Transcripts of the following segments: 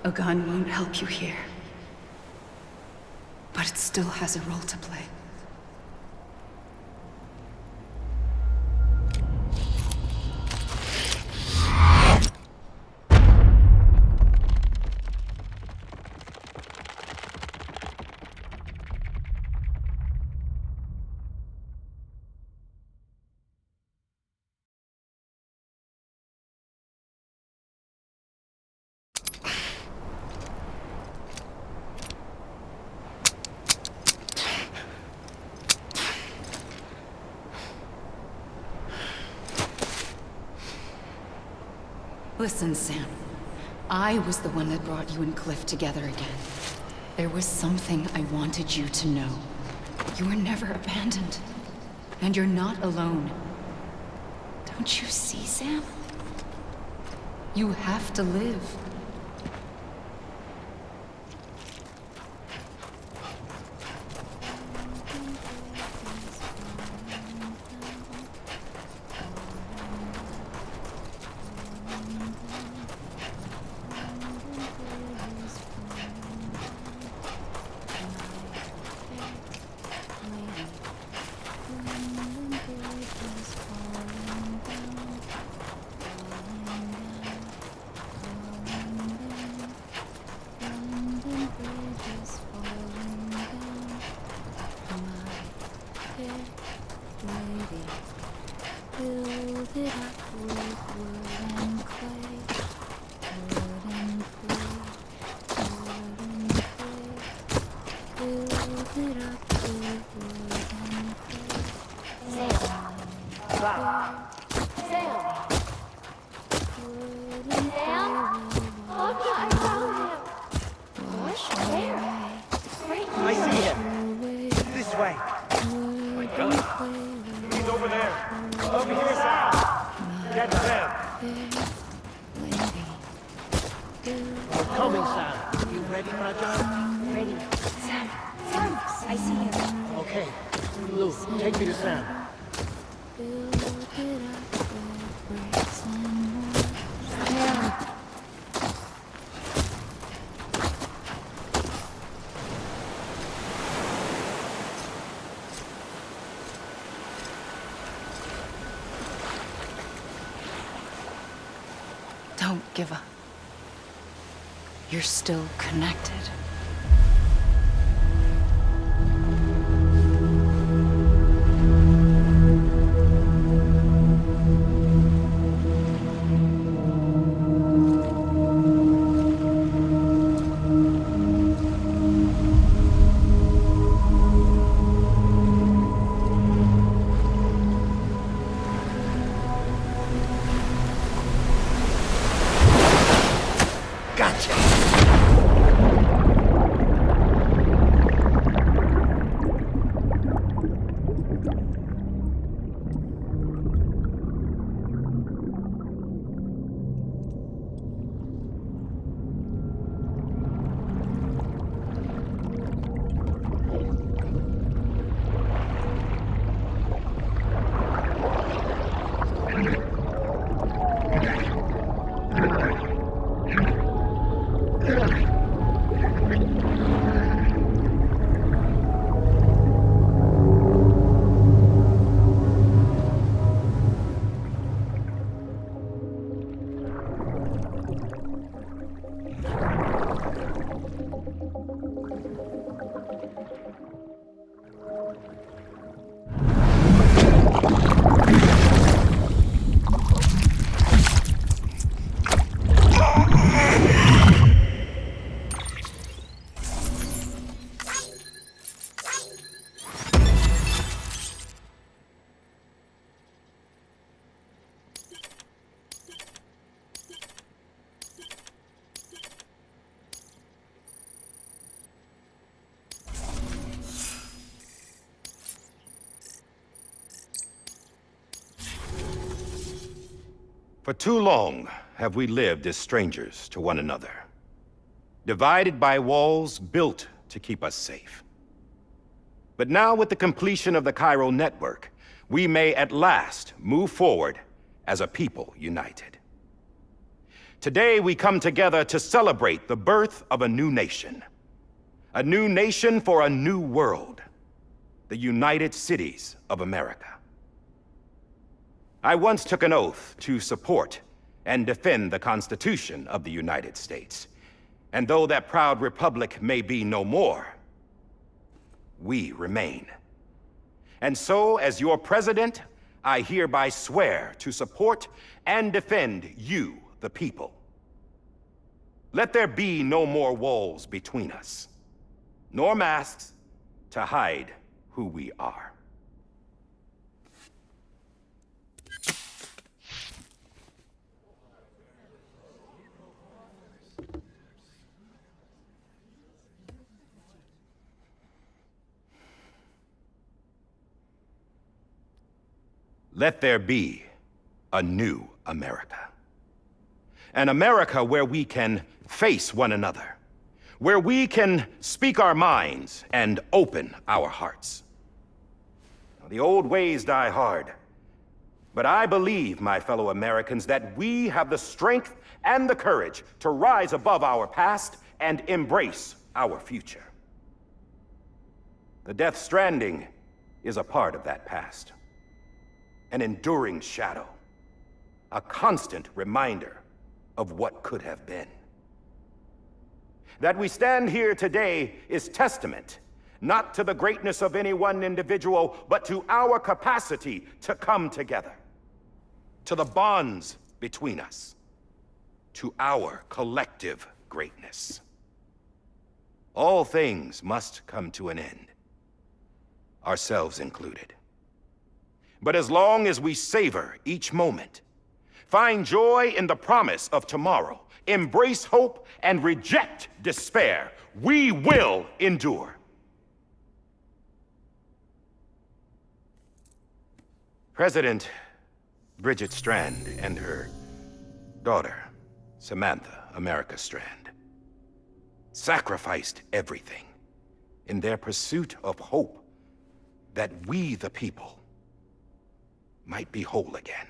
A gun won't help you here. But it still has a role to play. Listen, Sam. I was the one that brought you and Cliff together again. There was something I wanted you to know. You were never abandoned. And you're not alone. Don't you see, Sam? You have to live. I see him. This way. My God. He's over there. Over here, Sam. Get Sam. We're coming, Sam. You ready, Fragile? Ready. Sam! Sam! I see him. Okay. Lou, take me to Sam. Sam! Don't give up. You're still connected. Gotcha. For too long have we lived as strangers to one another, divided by walls built to keep us safe. But now, with the completion of the Cairo network, we may at last move forward as a people united. Today, we come together to celebrate the birth of a new nation for a new world, the United Cities of America. I once took an oath to support and defend the Constitution of the United States. And though that proud republic may be no more, we remain. And so, as your president, I hereby swear to support and defend you, the people. Let there be no more walls between us, nor masks to hide who we are. Let there be a new America. An America where we can face one another, where we can speak our minds and open our hearts. Now, the old ways die hard, but I believe, my fellow Americans, that we have the strength and the courage to rise above our past and embrace our future. The Death Stranding is a part of that past. An enduring shadow, a constant reminder of what could have been. That we stand here today is testament, not to the greatness of any one individual, but to our capacity to come together, to the bonds between us, to our collective greatness. All things must come to an end, ourselves included. But as long as we savor each moment, find joy in the promise of tomorrow, embrace hope, and reject despair, we will endure. President Bridget Strand and her daughter, Samantha America Strand, sacrificed everything in their pursuit of hope that we, the people, might be whole again.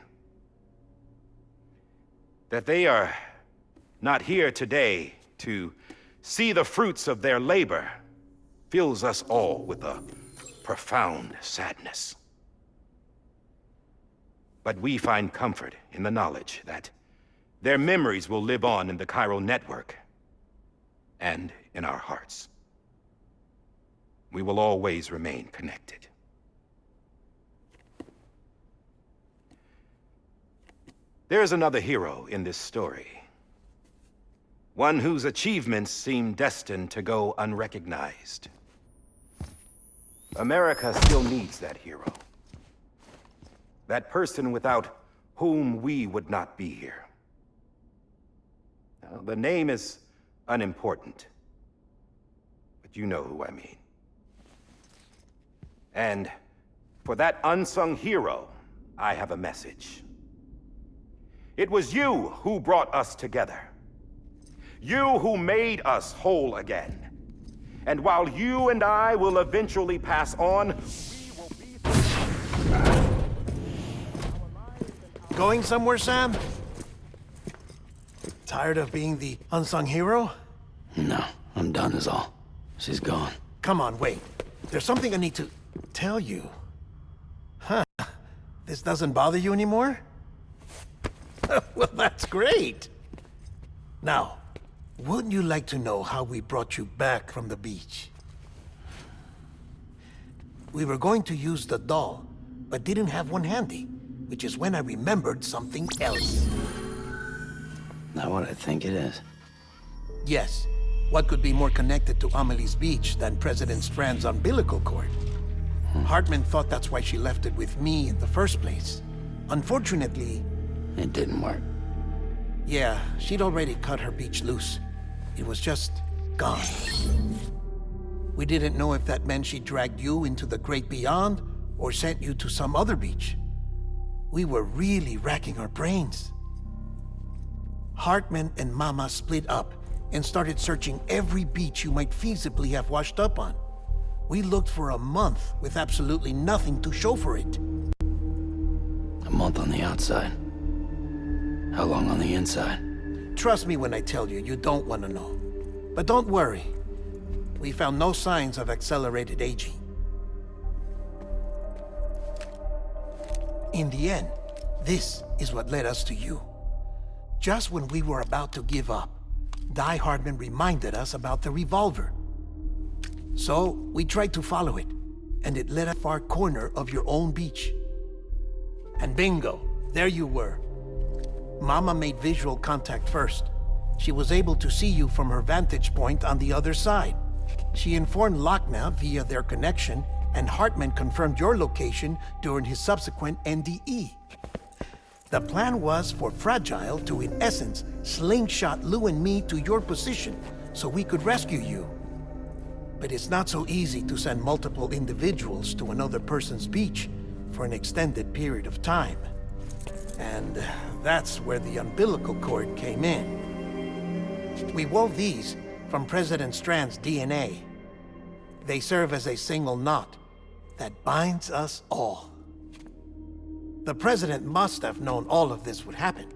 That they are not here today to see the fruits of their labor fills us all with a profound sadness. But we find comfort in the knowledge that their memories will live on in the chiral network and in our hearts. We will always remain connected. There's another hero in this story. One whose achievements seem destined to go unrecognized. America still needs that hero. That person without whom we would not be here. Now, the name is unimportant, but you know who I mean. And for that unsung hero, I have a message. It was you who brought us together. You who made us whole again. And while you and I will eventually pass on, we will be... Going somewhere, Sam? Tired of being the unsung hero? No, I'm done is all. She's gone. Come on, wait. There's something I need to tell you. Huh. This doesn't bother you anymore? Well, that's great. Now, wouldn't you like to know how we brought you back from the beach? We were going to use the doll, but didn't have one handy, which is when I remembered something else. Not what I think it is. Yes. What could be more connected to Amelie's beach than President Strand's umbilical cord? Hartman thought that's why she left it with me in the first place. Unfortunately... It didn't work. Yeah, she'd already cut her beach loose. It was just gone. We didn't know if that meant she dragged you into the great beyond or sent you to some other beach. We were really racking our brains. Hartman and Mama split up and started searching every beach you might feasibly have washed up on. We looked for a month with absolutely nothing to show for it. A month on the outside. How long on the inside? Trust me when I tell you, you don't want to know. But don't worry. We found no signs of accelerated aging. In the end, this is what led us to you. Just when we were about to give up, Die Hartman reminded us about the revolver. So, we tried to follow it, and it led us far corner of your own beach. And bingo, there you were. Mama made visual contact first. She was able to see you from her vantage point on the other side. She informed Lochna via their connection, and Hartman confirmed your location during his subsequent NDE. The plan was for Fragile to, in essence, slingshot Lou and me to your position so we could rescue you. But it's not so easy to send multiple individuals to another person's beach for an extended period of time. And that's where the umbilical cord came in. We wove these from President Strand's DNA. They serve as a single knot that binds us all. The President must have known all of this would happen.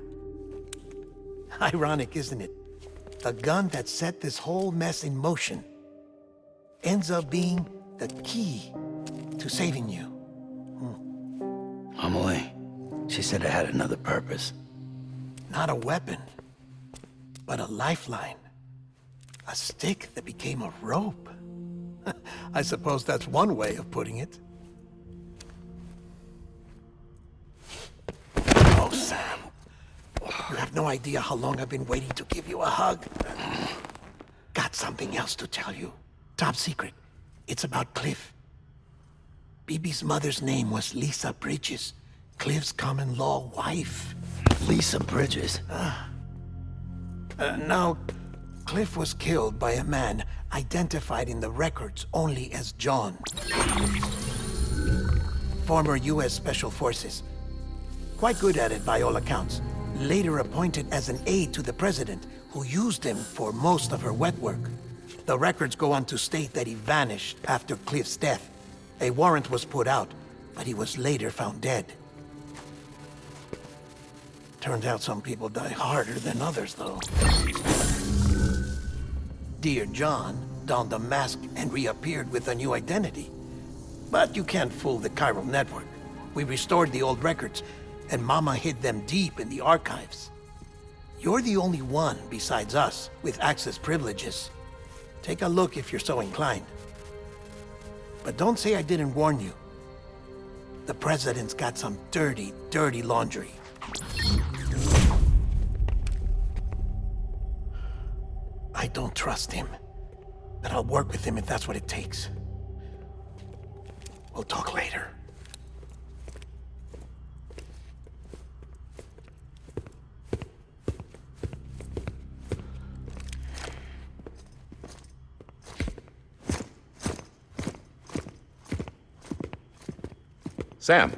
Ironic, isn't it? The gun that set this whole mess in motion ends up being the key to saving you. Amelie, she said it had another purpose. Not a weapon, but a lifeline. A stick that became a rope. I suppose that's one way of putting it. Oh, Sam. You have no idea how long I've been waiting to give you a hug. Got something else to tell you. Top secret. It's about Cliff. BB's mother's name was Lisa Bridges, Cliff's common-law wife. Lisa Bridges? Now, Cliff was killed by a man identified in the records only as John. Former U.S. Special Forces. Quite good at it by all accounts. later appointed as an aide to the president, who used him for most of her wet work. The records go on to state that he vanished after Cliff's death. A warrant was put out, but he was later found dead. Turns out some people die harder than others, though. Dear John donned a mask and reappeared with a new identity. But you can't fool the chiral network. We restored the old records, and Mama hid them deep in the archives. You're the only one, besides us, with access privileges. Take a look if you're so inclined. But don't say I didn't warn you. The president's got some dirty, dirty laundry. I don't trust him, but I'll work with him if that's what it takes. We'll talk later. Sam.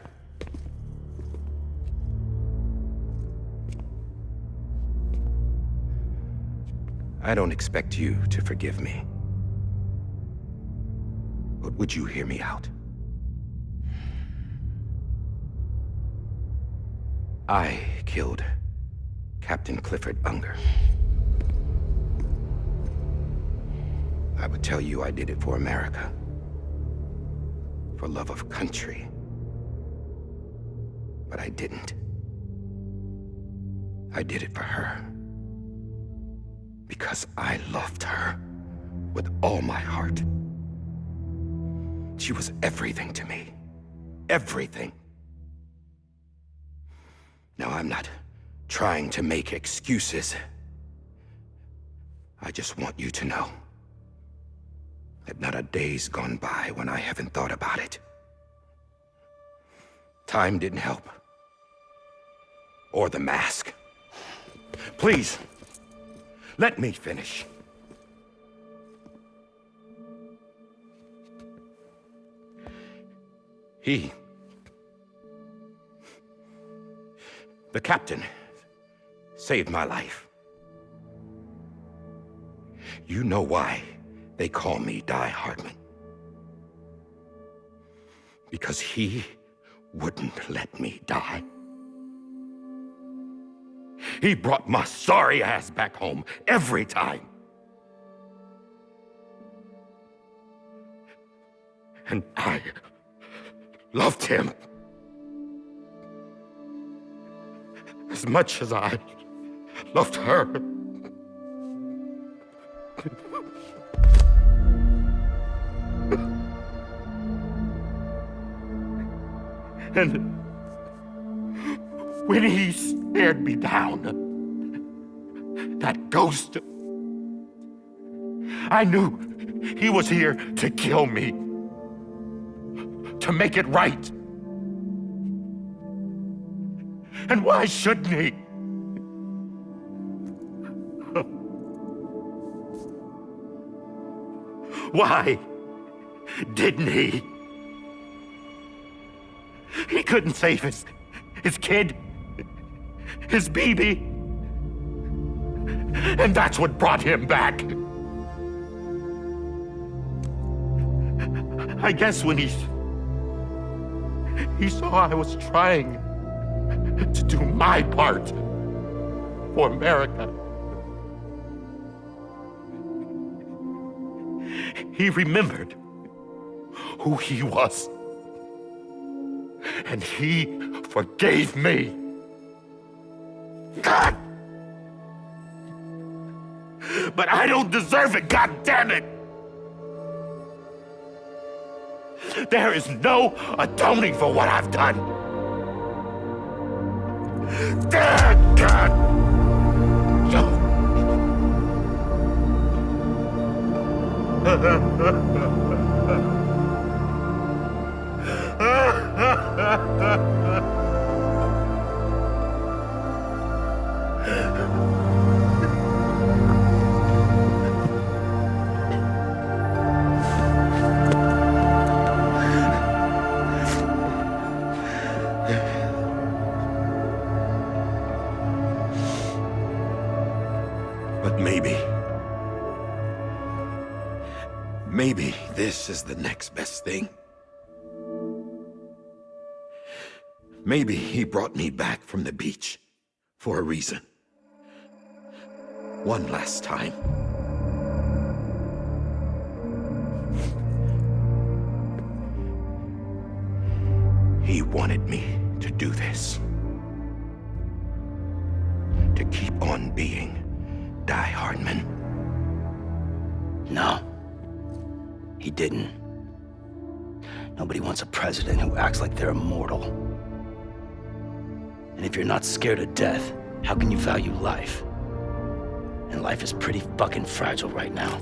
I don't expect you to forgive me. But would you hear me out? I killed Captain Clifford Unger. I would tell you I did it for America. For love of country. But I didn't. I did it for her. Because I loved her with all my heart. She was everything to me. Everything. Now, I'm not trying to make excuses. I just want you to know that not a day's gone by when I haven't thought about it. Time didn't help. Or the mask. Please, let me finish. The captain, saved my life. You know why they call me Die Hardman. Because he wouldn't let me die. He brought my sorry ass back home every time. And I loved him as much as I loved her. And when he stared me down, that ghost, I knew he was here to kill me, to make it right. And why shouldn't he? Why didn't he? He couldn't save his kid, his baby. And that's what brought him back. I guess when he saw I was trying to do my part for America, he remembered who he was. And he forgave me. God! But I don't deserve it, God damn it! There is no atoning for what I've done. God! Maybe. Maybe this is the next best thing. Maybe he brought me back from the beach for a reason. One last time. He wanted me to do this. To keep on being Die Hardman. No. He didn't. Nobody wants a president who acts like they're immortal. And if you're not scared of death, how can you value life? And life is pretty fucking fragile right now.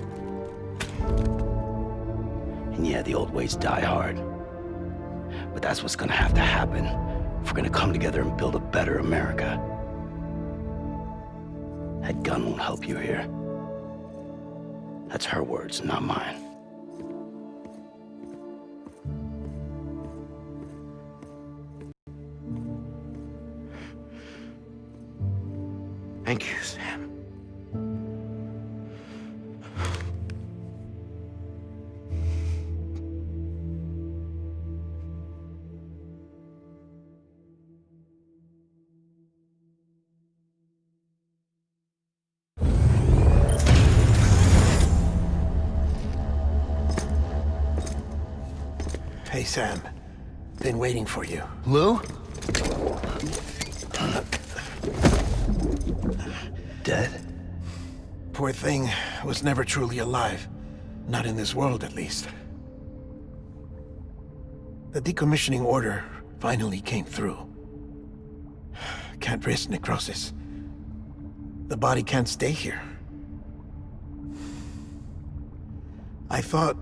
And yeah, the old ways die hard. But that's what's gonna have to happen if we're gonna come together and build a better America. That gun won't help you here. That's her words, not mine. Thank you, Sam. Hey, Sam. Been waiting for you. Lou? Dead? Poor thing was never truly alive. Not in this world, at least. The decommissioning order finally came through. Can't risk necrosis. The body can't stay here. I thought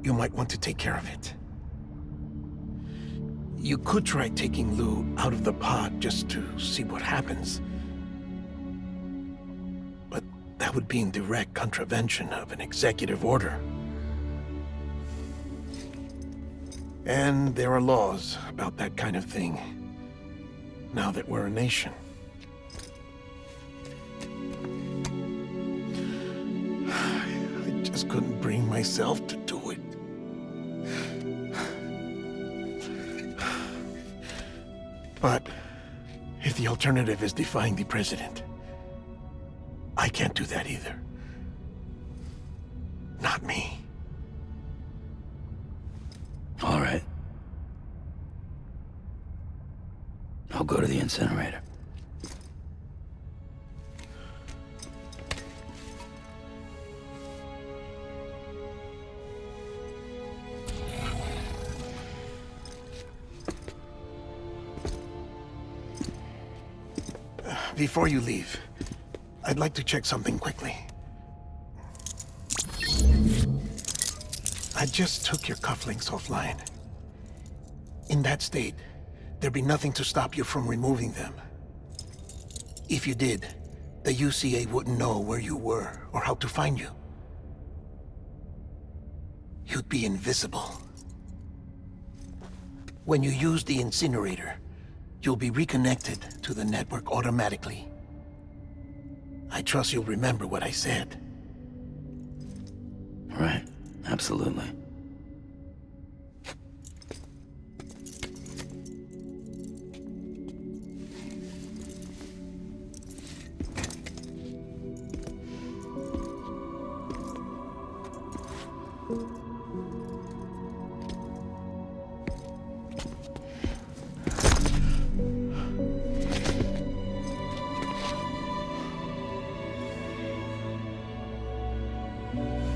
you might want to take care of it. You could try taking Lou out of the pod just to see what happens. But that would be in direct contravention of an executive order. And there are laws about that kind of thing, now that we're a nation. I just couldn't bring myself to do it. But if the alternative is defying the president, I can't do that either. Not me. All right. I'll go to the incinerator. Before you leave, I'd like to check something quickly. I just took your cufflinks offline. In that state, there'd be nothing to stop you from removing them. If you did, the UCA wouldn't know where you were or how to find you. You'd be invisible. When you use the incinerator, you'll be reconnected to the network automatically. I trust you'll remember what I said. Right, absolutely.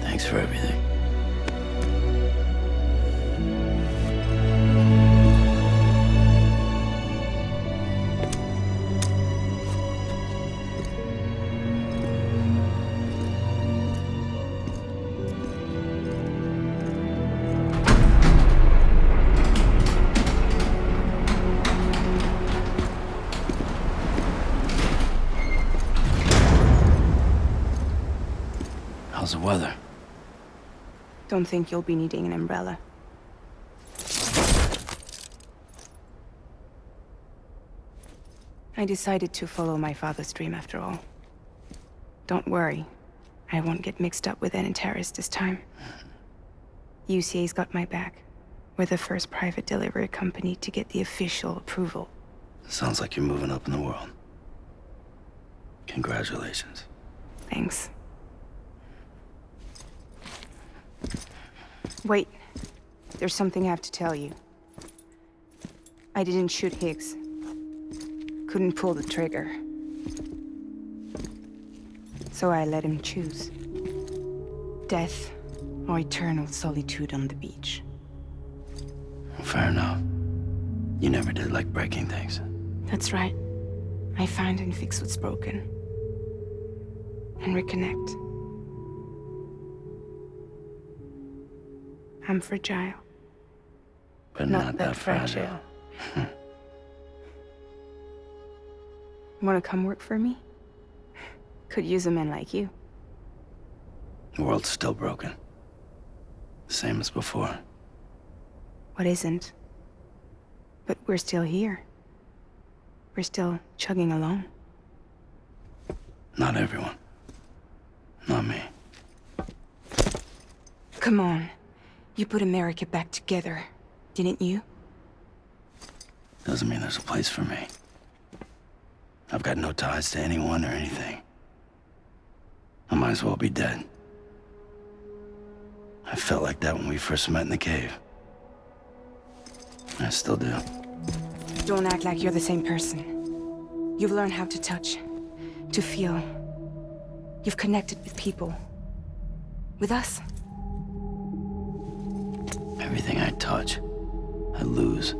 Thanks for everything. How's the weather? Don't think you'll be needing an umbrella. I decided to follow my father's dream after all. Don't worry, I won't get mixed up with any terrorists this time. UCA's got my back. We're the first private delivery company to get the official approval. Sounds like you're moving up in the world. Congratulations. Thanks. Wait. There's something I have to tell you. I didn't shoot Higgs. Couldn't pull the trigger. So I let him choose. Death or eternal solitude on the beach. Fair enough. You never did like breaking things. That's right. I find and fix what's broken. And reconnect. I'm fragile. But not that fragile. Wanna come work for me? Could use a man like you. The world's still broken. Same as before. What isn't? But we're still here. We're still chugging along. Not everyone. Not me. Come on. You put America back together, didn't you? Doesn't mean there's a place for me. I've got no ties to anyone or anything. I might as well be dead. I felt like that when we first met in the cave. I still do. Don't act like you're the same person. You've learned how to touch, to feel. You've connected with people. With us. Everything I touch, I lose.